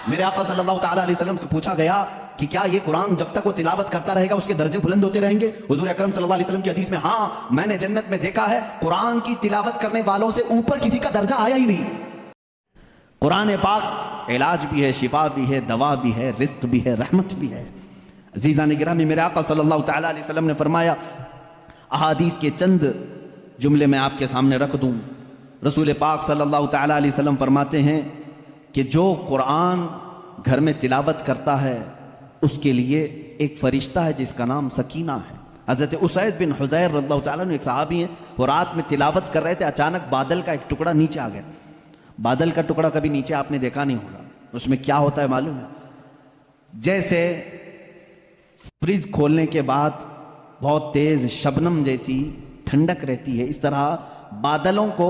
میرے آقا صلی اللہ تعالیٰ علیہ وسلم سے پوچھا گیا کہ کیا یہ قرآن جب تک وہ تلاوت کرتا رہے گا اس کے درجے بلند ہوتے رہیں گے؟ حضور اکرم صلی اللہ علیہ وسلم کی حدیث میں ہاں میں نے جنت میں دیکھا ہے قرآن کی تلاوت کرنے والوں سے اوپر کسی کا درجہ آیا ہی نہیں۔ قرآن پاک علاج بھی ہے، شفا بھی ہے، دوا بھی ہے، رزق بھی ہے، رحمت بھی ہے۔ عزیزان گرامی، میرے آقا صلی اللہ تعالیٰ علیہ وسلم نے فرمایا، احادیث کے چند جملے میں آپ کے سامنے رکھ دوں۔ رسول پاک صلی اللہ تعالیٰ علیہ وسلم فرماتے ہیں کہ جو قرآن گھر میں تلاوت کرتا ہے اس کے لیے ایک فرشتہ ہے جس کا نام سکینہ ہے۔ حضرت اسید بن حضیر رضی اللہ تعالیٰ عنہ ایک صحابی ہیں، وہ رات میں تلاوت کر رہے تھے، اچانک بادل کا ایک ٹکڑا نیچے آ گیا۔ بادل کا ٹکڑا کبھی نیچے آپ نے دیکھا نہیں ہوگا، اس میں کیا ہوتا ہے معلوم ہے؟ جیسے فریج کھولنے کے بعد بہت تیز شبنم جیسی ٹھنڈک رہتی ہے، اس طرح بادلوں کو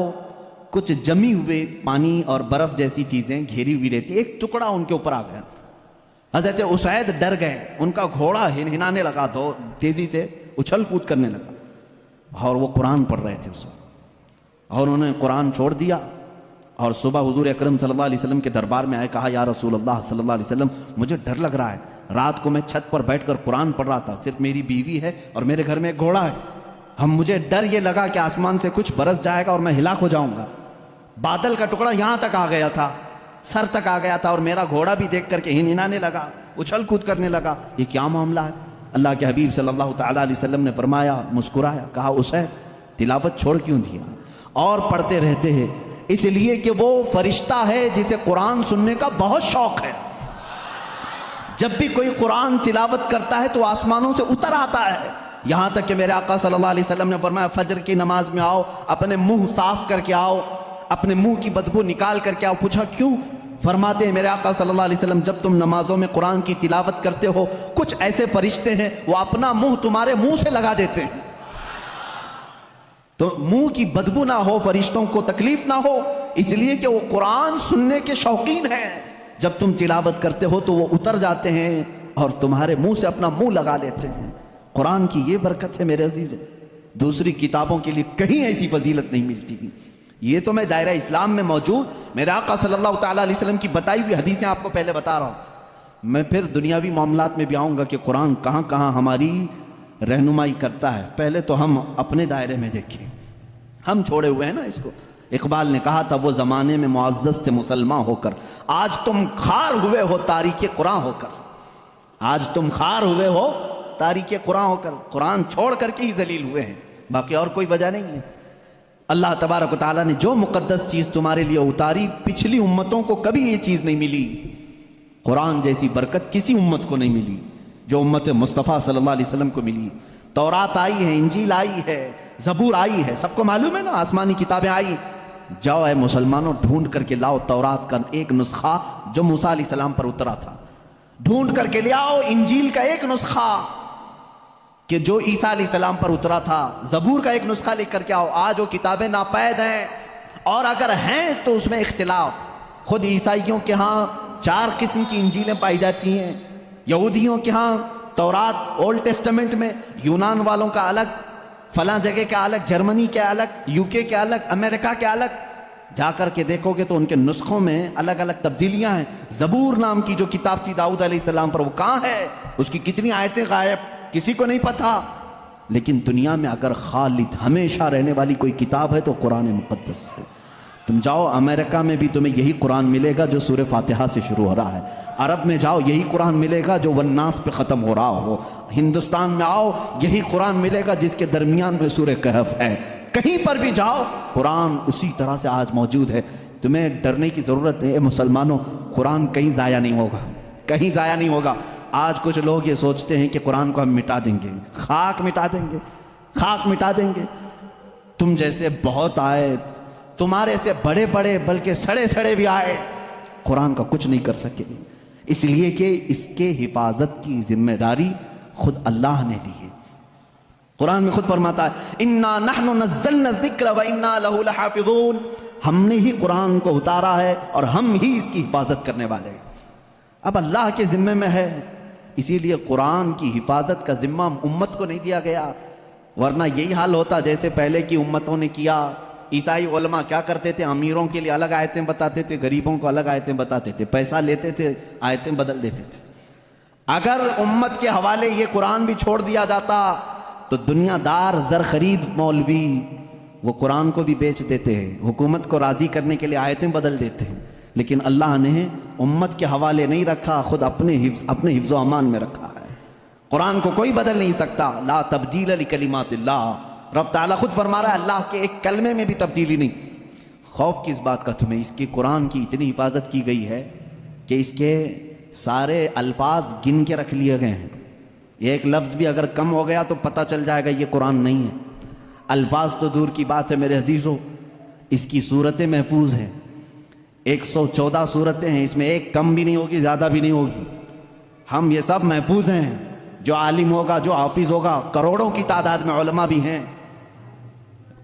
کچھ جمی ہوئے پانی اور برف جیسی چیزیں گھیری ہوئی رہتی، ایک ٹکڑا ان کے اوپر آ گیا۔ حضرت اسید ڈر گئے، ان کا گھوڑا ہنہنانے لگا، تو تیزی سے اچھل کود کرنے لگا، اور وہ قرآن پڑھ رہے تھے اس وقت، اور انہوں نے قرآن چھوڑ دیا اور صبح حضور اکرم صلی اللہ علیہ وسلم کے دربار میں آئے، کہا یا رسول اللہ صلی اللہ علیہ وسلم مجھے ڈر لگ رہا ہے، رات کو میں چھت پر بیٹھ کر قرآن پڑھ رہا تھا، صرف میری بیوی ہے اور میرے گھر میں ایک گھوڑا ہے، مجھے ڈر یہ لگا کہ آسمان سے کچھ برس جائے گا اور میں ہلاک ہو جاؤں گا۔ بادل کا ٹکڑا یہاں تک آ گیا تھا، سر تک آ گیا تھا، اور میرا گھوڑا بھی دیکھ کر کے ہنہنانے لگا، اچھل کود کرنے لگا، یہ کیا معاملہ ہے؟ اللہ کے حبیب صلی اللہ تعالیٰ علیہ وسلم نے فرمایا، مسکرایا، کہا اسید تلاوت چھوڑ کیوں دیا؟ اور پڑھتے رہتے ہیں، اس لیے کہ وہ فرشتہ ہے جسے قرآن سننے کا بہت شوق ہے۔ جب بھی کوئی قرآن تلاوت کرتا ہے تو آسمانوں سے اتر آتا ہے، یہاں تک کہ میرے آقا صلی اللہ علیہ وسلم نے فرمایا فجر کی نماز میں آؤ، اپنے منہ صاف کر کے آؤ، اپنے منہ کی بدبو نکال کر کے آؤ۔ پوچھا کیوں؟ فرماتے ہیں میرے آقا صلی اللہ علیہ وسلم جب تم نمازوں میں قرآن کی تلاوت کرتے ہو کچھ ایسے فرشتے ہیں وہ اپنا منہ تمہارے منہ سے لگا دیتے ہیں، تو منہ کی بدبو نہ ہو، فرشتوں کو تکلیف نہ ہو، اس لیے کہ وہ قرآن سننے کے شوقین ہیں۔ جب تم تلاوت کرتے ہو تو وہ اتر جاتے ہیں اور تمہارے منہ سے اپنا منہ لگا لیتے ہیں۔ قرآن کی یہ برکت ہے میرے عزیزوں، دوسری کتابوں کے لیے کہیں ایسی فضیلت نہیں ملتی۔ یہ تو میں دائرہ اسلام میں موجود میرے آقا صلی اللہ تعالیٰ علیہ وسلم کی بتائی ہوئی حدیثیں آپ کو پہلے بتا رہا ہوں، میں پھر دنیاوی معاملات میں بھی آؤں گا کہ قرآن کہاں کہاں ہماری رہنمائی کرتا ہے۔ پہلے تو ہم اپنے دائرے میں دیکھیں، ہم چھوڑے ہوئے ہیں نا اس کو۔ اقبال نے کہا تھا وہ زمانے میں معزز تھے مسلمان ہو کر، آج تم خار ہوئے ہو تاریک قرآن ہو کر، آج تم خار ہوئے ہو تاریک قرآن ہو کر، قرآن چھوڑ کر کے ہی ذلیل ہوئے ہیں، باقی اور کوئی وجہ نہیں ہے۔ اللہ تبارک و تعالیٰ نے جو مقدس چیز تمہارے لیے اتاری پچھلی امتوں کو کبھی یہ چیز نہیں ملی، قرآن جیسی برکت کسی امت کو نہیں ملی جو امت مصطفیٰ صلی اللہ علیہ وسلم کو ملی۔ تورات آئی ہے، انجیل آئی ہے، زبور آئی ہے، سب کو معلوم ہے نا، آسمانی کتابیں آئی۔ جاؤ اے مسلمانوں ڈھونڈ کر کے لاؤ تورات کا ایک نسخہ جو موسیٰ علیہ السلام پر اترا تھا، ڈھونڈ کر کے لے آؤ انجیل کا ایک نسخہ کہ جو عیسیٰ علیہ السلام پر اترا تھا، زبور کا ایک نسخہ لے کر کے آؤ۔ آج وہ کتابیں ناپید ہیں، اور اگر ہیں تو اس میں اختلاف۔ خود عیسائیوں کے ہاں 4 قسم کی انجیلیں پائی جاتی ہیں، یہودیوں کے ہاں تورات اولڈ ٹیسٹمنٹ میں یونان والوں کا الگ، فلاں جگہ کا الگ، جرمنی کے الگ، UK کے الگ، امریکہ کے الگ۔ جا کر کے دیکھو گے تو ان کے نسخوں میں الگ الگ تبدیلیاں ہیں۔ زبور نام کی جو کتاب تھی داؤد علیہ السلام پر، وہ کہاں ہے؟ اس کی کتنی آیتیں غائب، کسی کو نہیں پتا۔ لیکن دنیا میں اگر خالد ہمیشہ رہنے والی کوئی کتاب ہے تو قرآن مقدس ہے۔ تم جاؤ امریکہ میں بھی تمہیں یہی قرآن ملے گا جو سورہ فاتحہ سے شروع ہو رہا ہے، عرب میں جاؤ یہی قرآن ملے گا جو والناس پہ ختم ہو رہا ہو، ہندوستان میں آؤ یہی قرآن ملے گا جس کے درمیان میں سورہ کہف ہے، کہیں پر بھی جاؤ قرآن اسی طرح سے آج موجود ہے۔ تمہیں ڈرنے کی ضرورت ہے مسلمانوں، قرآن کہیں ضائع نہیں ہوگا، کہیں ضائع نہیں ہوگا۔ آج کچھ لوگ یہ سوچتے ہیں کہ قرآن کو ہم مٹا دیں گے، خاک مٹا دیں گے، خاک مٹا دیں گے۔ تم جیسے بہت آئے، تمہارے سے بڑے بڑے بلکہ سڑے سڑے بھی آئے، قرآن کا کچھ نہیں کر سکے، اس لیے کہ اس کے حفاظت کی ذمہ داری خود اللہ نے لی ہے۔ قرآن میں خود فرماتا ہے اِنَّا نَحْنُ نَزَّلْنَا الذِّكْرَ وَإِنَّا لَهُ لَحَافِظُونَ، ہم نے ہی قرآن کو اتارا ہے اور ہم ہی اس کی حفاظت کرنے والے ہیں۔ اب اللہ کے ذمے میں ہے، اسی لیے قرآن کی حفاظت کا ذمہ امت کو نہیں دیا گیا، ورنہ یہی حال ہوتا جیسے پہلے کی امتوں نے کیا۔ عیسائی علماء کیا کرتے تھے؟ امیروں کے لیے الگ آیتیں بتاتے تھے، غریبوں کو الگ آیتیں بتاتے تھے، پیسہ لیتے تھے، آیتیں بدل دیتے تھے۔ اگر امت کے حوالے یہ قرآن بھی چھوڑ دیا جاتا تو دنیا دار زر خرید مولوی وہ قرآن کو بھی بیچ دیتے ہیں، حکومت کو راضی کرنے کے لیے آیتیں بدل دیتے ہیں، لیکن اللہ نے امت کے حوالے نہیں رکھا، خود اپنے حفظ و امان میں رکھا ہے۔ قرآن کو کوئی بدل نہیں سکتا، لا تبدیل لکلمات اللہ، رب تعالیٰ خود فرما رہا ہے اللہ کے ایک کلمے میں بھی تبدیلی نہیں۔ خوف کس بات کا تمہیں؟ اس کی قرآن کی اتنی حفاظت کی گئی ہے کہ اس کے سارے الفاظ گن کے رکھ لیے گئے ہیں، ایک لفظ بھی اگر کم ہو گیا تو پتہ چل جائے گا یہ قرآن نہیں ہے۔ الفاظ تو دور کی بات ہے میرے عزیزو، اس کی صورتیں محفوظ ہیں، 114 صورتیں ہیں، اس میں ایک کم بھی نہیں ہوگی، زیادہ بھی نہیں ہوگی۔ ہم یہ سب محفوظ ہیں، جو عالم ہوگا، جو حافظ ہوگا، کروڑوں کی تعداد میں علماء بھی ہیں،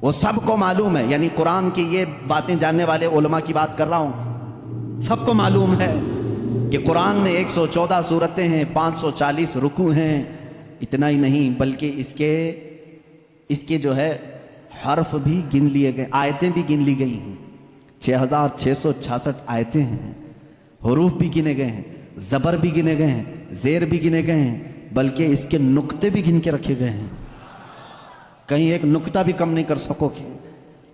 وہ سب کو معلوم ہے، یعنی قرآن کی یہ باتیں جاننے والے علماء کی بات کر رہا ہوں، سب کو معلوم ہے کہ قرآن میں 114 صورتیں ہیں، 540 رکوع ہیں۔ اتنا ہی نہیں بلکہ اس کے جو ہے حرف بھی گن لیے گئے، آیتیں بھی گن لی گئی ہیں، 6666 آیتیں ہیں، حروف بھی گنے گئے ہیں، زبر بھی گنے گئے ہیں، زیر بھی گنے گئے ہیں، بلکہ اس کے نقطے بھی گن کے رکھے گئے ہیں، کہیں ایک نقطہ بھی کم نہیں کر سکو گے۔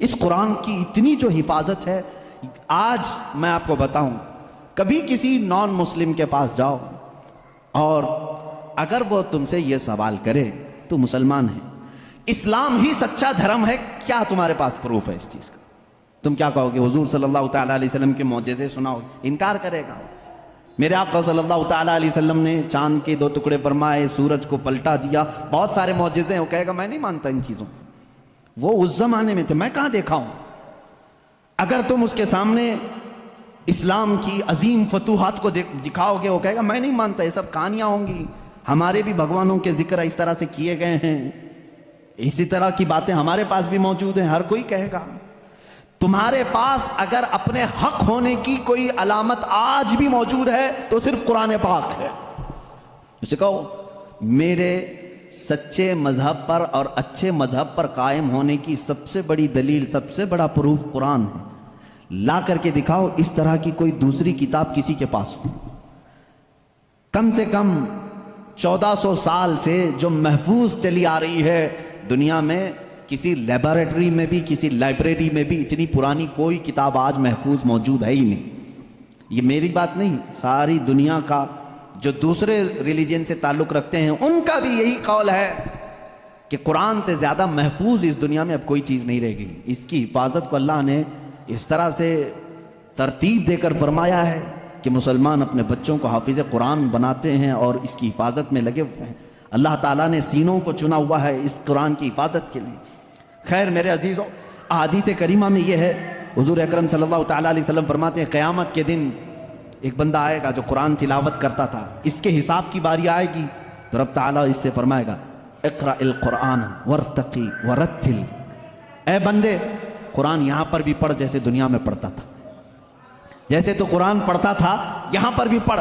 اس قرآن کی اتنی جو حفاظت ہے، آج میں آپ کو بتاؤں، کبھی کسی نان مسلم کے پاس جاؤ اور اگر وہ تم سے یہ سوال کرے تو مسلمان ہے، اسلام ہی سچا دھرم ہے، کیا تمہارے پاس پروف ہے اس چیز کا؟ تم کیا کہو گے؟ حضور صلی اللہ تعالیٰ علیہ وسلم کے معجزے سناؤ؟ انکار کرے گا۔ میرے آقا صلی اللہ تعالیٰ علیہ وسلم نے چاند کے 2 ٹکڑے فرمائے، سورج کو پلٹا دیا، بہت سارے معجزے ہیں، وہ کہے گا میں نہیں مانتا ان چیزوں، وہ اس زمانے میں تھے، میں کہاں دیکھا ہوں۔ اگر تم اس کے سامنے اسلام کی عظیم فتوحات کو دکھاؤ گے، وہ کہے گا میں نہیں مانتا، یہ سب کہانیاں ہوں گی، ہمارے بھی بھگوانوں کے ذکر اس طرح سے کیے گئے ہیں، اسی طرح کی باتیں ہمارے پاس بھی موجود ہیں، ہر کوئی کہے گا۔ تمہارے پاس اگر اپنے حق ہونے کی کوئی علامت آج بھی موجود ہے تو صرف قرآن پاک ہے۔ اسے کہو میرے سچے مذہب پر اور اچھے مذہب پر قائم ہونے کی سب سے بڑی دلیل، سب سے بڑا پروف قرآن ہے، لا کر کے دکھاؤ اس طرح کی کوئی دوسری کتاب کسی کے پاس ہو۔ کم سے کم 1400 سال سے جو محفوظ چلی آ رہی ہے دنیا میں، کسی لیبارٹری میں بھی، کسی لائبریری میں بھی اتنی پرانی کوئی کتاب آج محفوظ موجود ہے ہی نہیں۔ یہ میری بات نہیں، ساری دنیا کا جو دوسرے ریلیجن سے تعلق رکھتے ہیں ان کا بھی یہی قول ہے کہ قرآن سے زیادہ محفوظ اس دنیا میں اب کوئی چیز نہیں رہ گئی۔ اس کی حفاظت کو اللہ نے اس طرح سے ترتیب دے کر فرمایا ہے کہ مسلمان اپنے بچوں کو حافظ قرآن بناتے ہیں اور اس کی حفاظت میں لگے ہوئے ہیں۔ اللہ تعالیٰ نے سینوں کو چنا ہوا ہے اس قرآن کی حفاظت کے لیے۔ خیر میرے عزیزو، احادیث کریمہ میں یہ ہے، حضور اکرم صلی اللہ تعالیٰ علیہ وسلم فرماتے ہیں قیامت کے دن ایک بندہ آئے گا جو قرآن تلاوت کرتا تھا، اس کے حساب کی باری آئے گی تو رب تعالیٰ اس سے فرمائے گا اقرأ القرآن وارتقی ورتل، اے بندے قرآن یہاں پر بھی پڑھ جیسے دنیا میں پڑھتا تھا، جیسے تو قرآن پڑھتا تھا یہاں پر بھی پڑھ،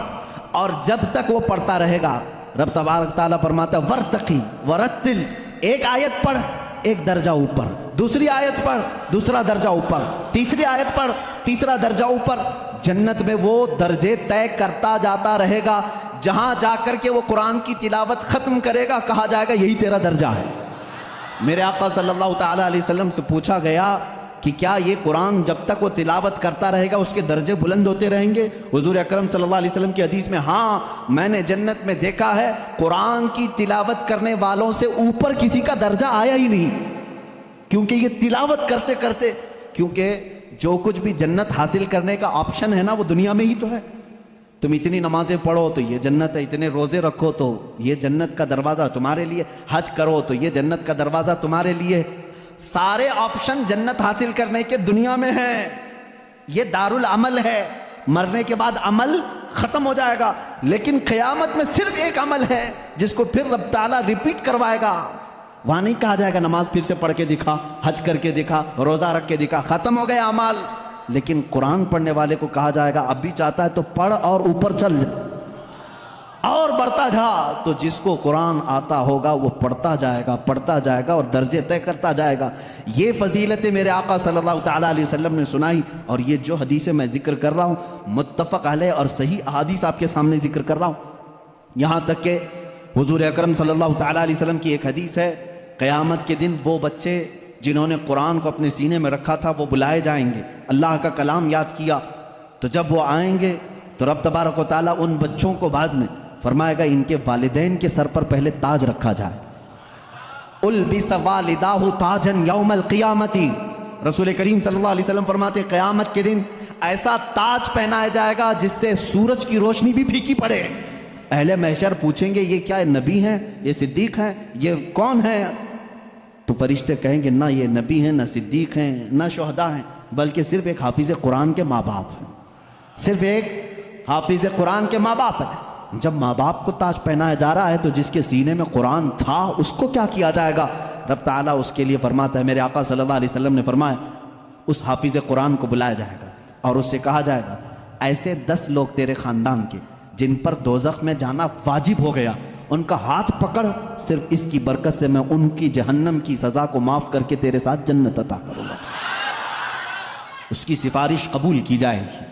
اور جب تک وہ پڑھتا رہے گا رب تبارک تعالیٰ فرماتا ہے ورتقی ورتل، ایک آیت پڑھ ایک درجہ اوپر، دوسری آیت پڑھ دوسرا درجہ اوپر، تیسری آیت پڑھ تیسرا درجہ اوپر، جنت میں وہ درجے طے کرتا جاتا رہے گا، جہاں جا کر کے وہ قرآن کی تلاوت ختم کرے گا کہا جائے گا یہی تیرا درجہ ہے۔ میرے آقا صلی اللہ تعالیٰ علیہ وسلم سے پوچھا گیا کہ کیا یہ قرآن جب تک وہ تلاوت کرتا رہے گا اس کے درجے بلند ہوتے رہیں گے؟ حضور اکرم صلی اللہ علیہ وسلم کی حدیث میں ہاں میں نے جنت میں دیکھا ہے قرآن کی تلاوت کرنے والوں سے اوپر کسی کا درجہ آیا ہی نہیں، کیونکہ یہ تلاوت کرتے کرتے، کیونکہ جو کچھ بھی جنت حاصل کرنے کا آپشن ہے نا وہ دنیا میں ہی تو ہے۔ تم اتنی نمازیں پڑھو تو یہ جنت ہے، اتنے روزے رکھو تو یہ جنت کا دروازہ تمہارے لیے، حج کرو تو یہ جنت کا دروازہ تمہارے لیے، سارے آپشن جنت حاصل کرنے کے دنیا میں ہیں۔ یہ دارالعمل ہے، مرنے کے بعد عمل ختم ہو جائے گا، لیکن قیامت میں صرف ایک عمل ہے جس کو پھر رب تعالیٰ ریپیٹ کروائے گا۔ وہاں نہیں کہا جائے گا نماز پھر سے پڑھ کے دکھا، حج کر کے دکھا، روزہ رکھ کے دکھا، ختم ہو گئے اعمال، لیکن قرآن پڑھنے والے کو کہا جائے گا اب بھی چاہتا ہے تو پڑھ اور اوپر چل جا، اور بڑھتا جا تو جس کو قرآن آتا ہوگا وہ پڑھتا جائے گا اور درجے طے کرتا جائے گا۔ یہ فضیلت میرے آقا صلی اللہ تعالیٰ علیہ وسلم نے سنائی، اور یہ جو حدیثیں میں ذکر کر رہا ہوں متفق علیہ اور صحیح احادیث آپ کے سامنے ذکر کر رہا ہوں۔ یہاں تک کہ حضور اکرم صلی اللہ تعالیٰ علیہ وسلم کی ایک حدیث ہے، قیامت کے دن وہ بچے جنہوں نے قرآن کو اپنے سینے میں رکھا تھا وہ بلائے جائیں گے، اللہ کا کلام یاد کیا، تو جب وہ آئیں گے تو رب تبارک و تعالیٰ ان بچوں کو بعد میں فرمائے گا ان کے والدین کے سر پر پہلے تاج رکھا جائے۔ البس والداہ تاجن یوم القیامت، رسول کریم صلی اللہ علیہ وسلم فرماتے ہیں قیامت کے دن ایسا تاج پہنایا جائے گا جس سے سورج کی روشنی بھی پھیکی پڑے۔ اہل محشر پوچھیں گے یہ کیا نبی ہیں، یہ صدیق ہیں، یہ کون ہیں؟ تو فرشتے کہیں گے نہ یہ نبی ہیں، نہ صدیق ہیں، نہ شہداء ہیں، بلکہ صرف ایک حافظ قرآن کے ماں باپ ہیں، صرف ایک حافظ قرآن کے ماں باپ ہیں۔ جب ماں باپ کو تاج پہنایا جا رہا ہے تو جس کے سینے میں قرآن تھا اس کو کیا کیا جائے گا؟ رب تعالیٰ اس کے لیے فرماتا ہے، میرے آقا صلی اللہ علیہ وسلم نے فرمایا اس حافظ قرآن کو بلایا جائے گا اور اس سے کہا جائے گا ایسے 10 لوگ تیرے خاندان کے جن پر دوزخ میں جانا واجب ہو گیا، ان کا ہاتھ پکڑ، صرف اس کی برکت سے میں ان کی جہنم کی سزا کو معاف کر کے تیرے ساتھ جنت عطا کروں گا۔ اس کی سفارش قبول کی جائے گی۔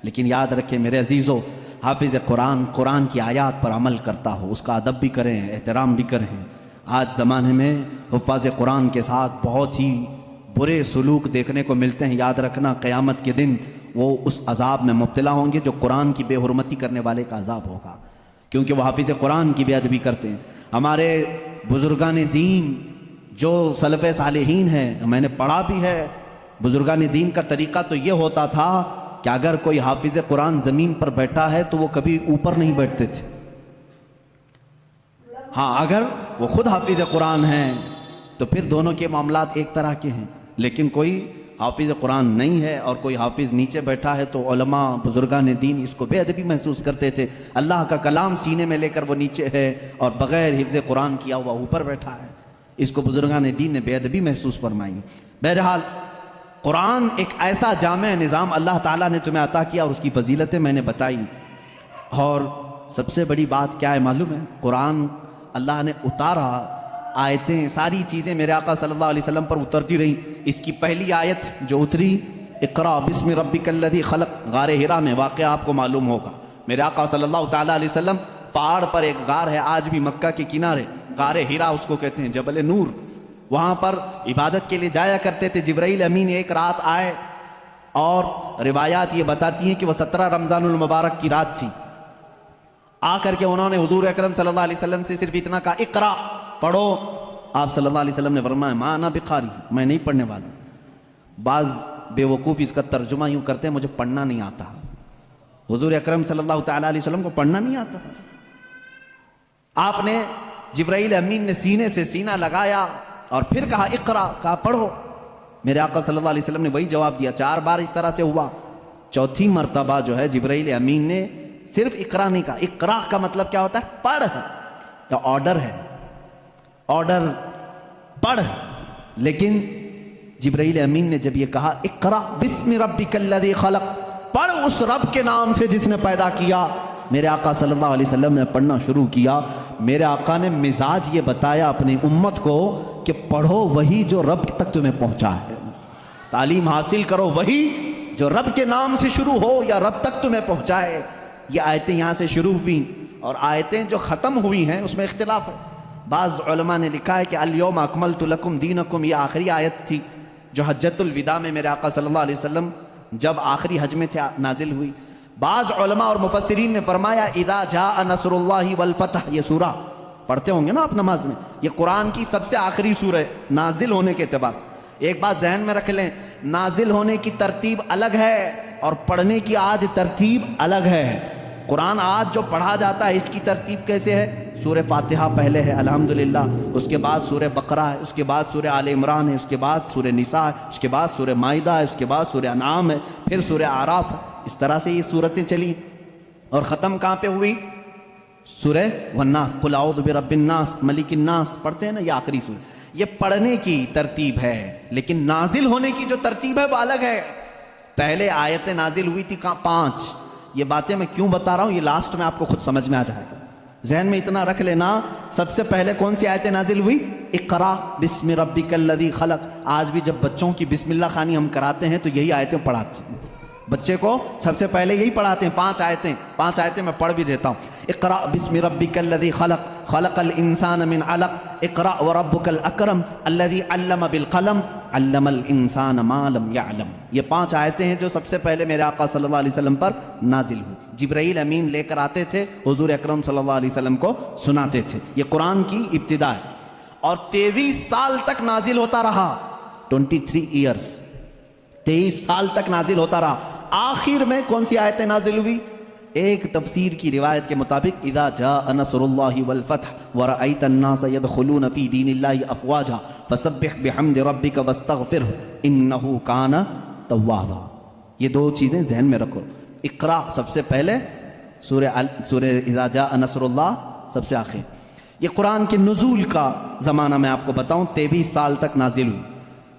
لیکن یاد رکھیں میرے عزیزو، حافظ قرآن کی آیات پر عمل کرتا ہو، اس کا ادب بھی کریں، احترام بھی کریں۔ آج زمانے میں حفاظ قرآن کے ساتھ بہت ہی برے سلوک دیکھنے کو ملتے ہیں۔ یاد رکھنا قیامت کے دن وہ اس عذاب میں مبتلا ہوں گے جو قرآن کی بے حرمتی کرنے والے کا عذاب ہوگا، کیونکہ وہ حافظ قرآن کی بے ادبی کرتے ہیں۔ ہمارے بزرگان دین جو سلف صالحین ہیں، میں نے پڑھا بھی ہے، بزرگان دین کا طریقہ تو یہ ہوتا تھا کہ اگر کوئی حافظ قرآن زمین پر بیٹھا ہے تو وہ کبھی اوپر نہیں بیٹھتے تھے۔ ہاں اگر وہ خود حافظ قرآن ہیں تو پھر دونوں کے معاملات ایک طرح کے ہیں، لیکن کوئی حافظ قرآن نہیں ہے اور کوئی حافظ نیچے بیٹھا ہے تو علماء بزرگان دین اس کو بے ادبی محسوس کرتے تھے۔ اللہ کا کلام سینے میں لے کر وہ نیچے ہے اور بغیر حفظ قرآن کیا ہوا اوپر بیٹھا ہے، اس کو بزرگان دین نے بے ادبی محسوس فرمائی۔ بہرحال قرآن ایک ایسا جامع نظام اللہ تعالیٰ نے تمہیں عطا کیا اور اس کی فضیلتیں میں نے بتائی۔ اور سب سے بڑی بات کیا ہے معلوم ہے؟ قرآن اللہ نے اتارا، آیتیں ساری چیزیں میرے آقا صلی اللہ علیہ وسلم پر اترتی رہیں۔ اس کی پہلی آیت جو اتری اقرا بسم ربک الذی خلق، غار ہرا میں، واقعہ آپ کو معلوم ہوگا۔ میرے آقا صلی اللہ تعالیٰ علیہ وسلم پہاڑ پر ایک غار ہے، آج بھی مکہ کے کنارے غار ہرا اس کو کہتے ہیں، جبل نور، وہاں پر عبادت کے لیے جایا کرتے تھے۔ جبرائیل امین ایک رات آئے اور روایات یہ بتاتی ہیں کہ وہ 17 رمضان المبارک کی رات تھی۔ آ کر کے انہوں نے حضور اکرم صلی اللہ علیہ وسلم سے صرف اتنا کہا اقرا، پڑھو۔ آپ صلی اللہ علیہ وسلم نے فرمایا ما انا بقاری، میں نہیں پڑھنے والا۔ بعض بے وقوف اس کا ترجمہ یوں کرتے ہیں مجھے پڑھنا نہیں آتا۔ حضور اکرم صلی اللہ تعالیٰ علیہ وسلم کو پڑھنا نہیں آتا۔ آپ نے جبرائیل امین نے سینے سے سینہ لگایا اور پھر کہا اقرا، کہا پڑھو۔ میرے آقا صلی اللہ علیہ وسلم نے وہی جواب دیا۔ 4 بار اس طرح سے ہوا، چوتھی مرتبہ جو ہے جبرائیل امین نے صرف اقرا نہیں کہا۔ اقرا کا مطلب کیا ہوتا ہے؟ پڑھ، یا آرڈر ہے، آرڈر پڑھ۔ لیکن جبرائیل امین نے جب یہ کہا اقرا بسم ربک الذی خلق، پڑھ اس رب کے نام سے جس نے پیدا کیا، میرے آقا صلی اللہ علیہ وسلم نے پڑھنا شروع کیا۔ میرے آقا نے مزاج یہ بتایا اپنی امت کو کہ پڑھو وہی جو رب تک تمہیں پہنچا ہے، تعلیم حاصل کرو وہی جو رب کے نام سے شروع ہو یا رب تک تمہیں پہنچائے۔ یہ آیتیں یہاں سے شروع ہوئیں اور آیتیں جو ختم ہوئی ہیں اس میں اختلاف ہے۔ بعض علماء نے لکھا ہے کہ الیوم اکملت لکم دینکم، یہ آخری آیت تھی جو حجۃ الوداع میں میرے آقا صلی اللہ علیہ وسلم جب آخری حج میں تھے نازل ہوئی۔ بعض علماء اور مفسرین نے فرمایا اذا جاء نصر اللہ والفتح، یہ سورہ پڑھتے ہوں گے نا آپ نماز میں، یہ قرآن کی سب سے آخری سورہ نازل ہونے کے اعتبار سے۔ ایک بات ذہن میں رکھ لیں، نازل ہونے کی ترتیب الگ ہے اور پڑھنے کی آج ترتیب الگ ہے۔ قرآن آج جو پڑھا جاتا ہے اس کی ترتیب کیسے ہے؟ سورہ فاتحہ پہلے ہے الحمدللہ، اس کے بعد سورہ بقرہ ہے، اس کے بعد سورہ آل عمران ہے، اس کے بعد سورہ نساء ہے، اس کے بعد سورہ مائدہ ہے، اس کے بعد سورہ انعام ہے، پھر سورہ اعراف ہے۔ اس طرح سے یہ صورتیں چلی اور ختم کہاں پہ ہوئی؟ سورہ والناس، قل اعوذ برب الناس ملک الناس، پڑھتے ہیں نا، یہ آخری سورہ۔ یہ پڑھنے کی ترتیب ہے، لیکن نازل ہونے کی جو ترتیب ہے وہ الگ ہے۔ پہلے آیتیں نازل ہوئی تھی 5۔ یہ باتیں میں کیوں بتا رہا ہوں، یہ لاسٹ میں آپ کو خود سمجھ میں آ جائے گا۔ ذہن میں اتنا رکھ لینا، سب سے پہلے کون سی آیتیں نازل ہوئی؟ اقرا بسم ربک الذی خلق۔ آج بھی جب بچوں کی بسم اللہ خوانی ہم کراتے ہیں تو یہی آیتیں پڑھاتے ہیں بچے کو، سب سے پہلے یہی پڑھاتے ہیں، 5 آیتیں میں پڑھ بھی دیتا ہوں۔ اقرا بسم ربک الذی خلق، خلق الانسان من علق، اقرا وربک الاکرم الذی علم بالقلم، علم الانسان ما لم یعلم۔ یہ 5 آیتیں ہیں جو سب سے پہلے میرے آقا صلی اللہ علیہ وسلم پر نازل ہوئی۔ جبرائیل امین لے کر آتے تھے، حضور اکرم صلی اللہ علیہ وسلم کو سناتے تھے۔ یہ قرآن کی ابتدا ہے اور 23 سال تک نازل ہوتا رہا، 23 ایئرس، 23 سال تک نازل ہوتا رہا۔ آخر میں کون سی آیتیں نازل ہوئی؟ ایک تفسیر کی روایت کے مطابق اذا جاء نصر اللہ والفتح ورأیت الناس يدخلون فی دین اللہ افواجا فسبح بحمد ربک واستغفرہ انہ کان توابا۔ یہ 2 چیزیں ذہن میں رکھو۔ اقرا سب سے پہلے، سورہ اذا جاء نصر اللہ سب سے آخر۔ یہ قرآن کے نزول کا زمانہ میں آپ کو بتاؤں 23 سال تک نازل ہوئی۔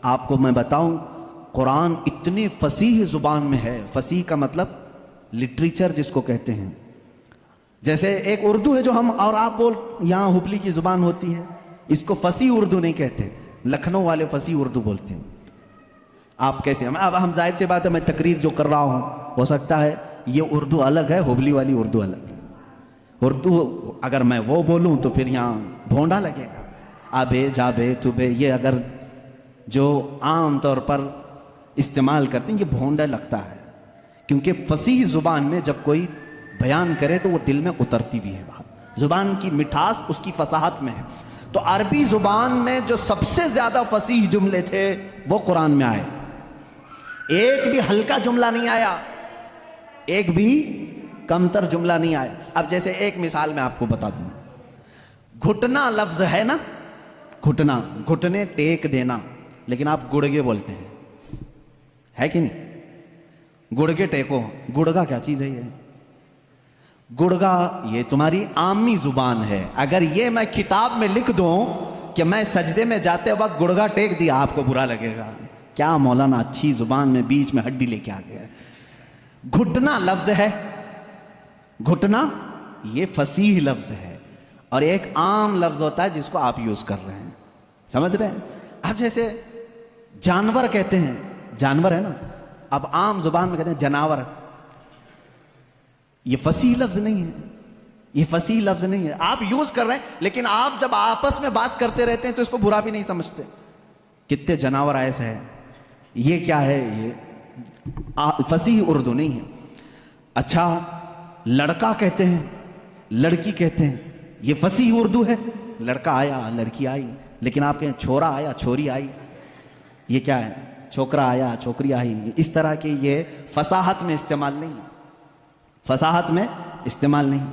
آپ کو میں بتاؤں قرآن اتنے فصیح زبان میں ہے، فصیح کا مطلب لٹریچر جس کو کہتے ہیں، جیسے ایک اردو ہے جو ہم اور آپ بول، یہاں ہبلی کی زبان ہوتی ہے، اس کو فصیح اردو نہیں کہتے، لکھنؤ والے فصیح اردو بولتے ہیں۔ آپ کیسے اب ہم ظاہر سی بات ہے، میں تقریر جو کر رہا ہوں ہو سکتا ہے یہ اردو الگ ہے، ہبلی والی اردو الگ ہے۔ اردو اگر میں وہ بولوں تو پھر یہاں بھونڈا لگے گا، آبے جابے تبے، یہ اگر جو عام طور پر استعمال کرتے ہیں یہ بھونڈا لگتا ہے، کیونکہ فصیح زبان میں جب کوئی بیان کرے تو وہ دل میں اترتی بھی ہے بات، زبان کی مٹھاس اس کی فصاحت میں ہے۔ تو عربی زبان میں جو سب سے زیادہ فصیح جملے تھے وہ قرآن میں آئے، ایک بھی ہلکا جملہ نہیں آیا، ایک بھی کمتر جملہ نہیں آیا۔ اب جیسے ایک مثال میں آپ کو بتا دوں، گھٹنا لفظ ہے نا، گھٹنا، گھٹنے ٹیک دینا، لیکن آپ گڑگے بولتے ہیں، ہے کہ نہیں؟ گڑگے ٹیکو، گڑگا کیا چیز ہے؟ یہ گڑگا یہ تمہاری عامی زبان ہے۔ اگر یہ میں کتاب میں لکھ دوں کہ میں سجدے میں جاتے وقت گڑگا ٹیک دیا، آپ کو برا لگے گا، کیا مولانا اچھی زبان میں بیچ میں ہڈی لے کے آ گیا۔ گھٹنا لفظ ہے، گھٹنا یہ فصیح لفظ ہے، اور ایک عام لفظ ہوتا ہے جس کو آپ یوز کر رہے ہیں، سمجھ رہے ہیں؟ اب جیسے جانور کہتے ہیں، جانور ہے نا، اب عام زبان میں کہتے ہیں جناور، یہ فصیح لفظ نہیں ہے، یہ فصیح لفظ نہیں ہے، آپ یوز کر رہے ہیں، لیکن آپ جب آپس میں بات کرتے رہتے ہیں تو اس کو برا بھی نہیں سمجھتے۔ کتنے جناور ایسے ہیں، یہ کیا ہے؟ یہ فصیح اردو نہیں ہے۔ اچھا لڑکا کہتے ہیں، لڑکی کہتے ہیں، یہ فصیح اردو ہے، لڑکا آیا لڑکی آئی، لیکن آپ کہیں چھورا آیا چھوری آئی، یہ کیا ہے؟ چھوکرا آیا چھوکری آئی، اس طرح کے یہ فصاحت میں استعمال نہیں، فصاحت میں استعمال نہیں۔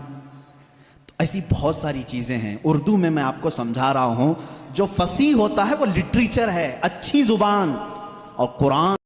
تو ایسی بہت ساری چیزیں ہیں اردو میں آپ کو سمجھا رہا ہوں، جو فصیح ہوتا ہے وہ لٹریچر ہے، اچھی زبان، اور قرآن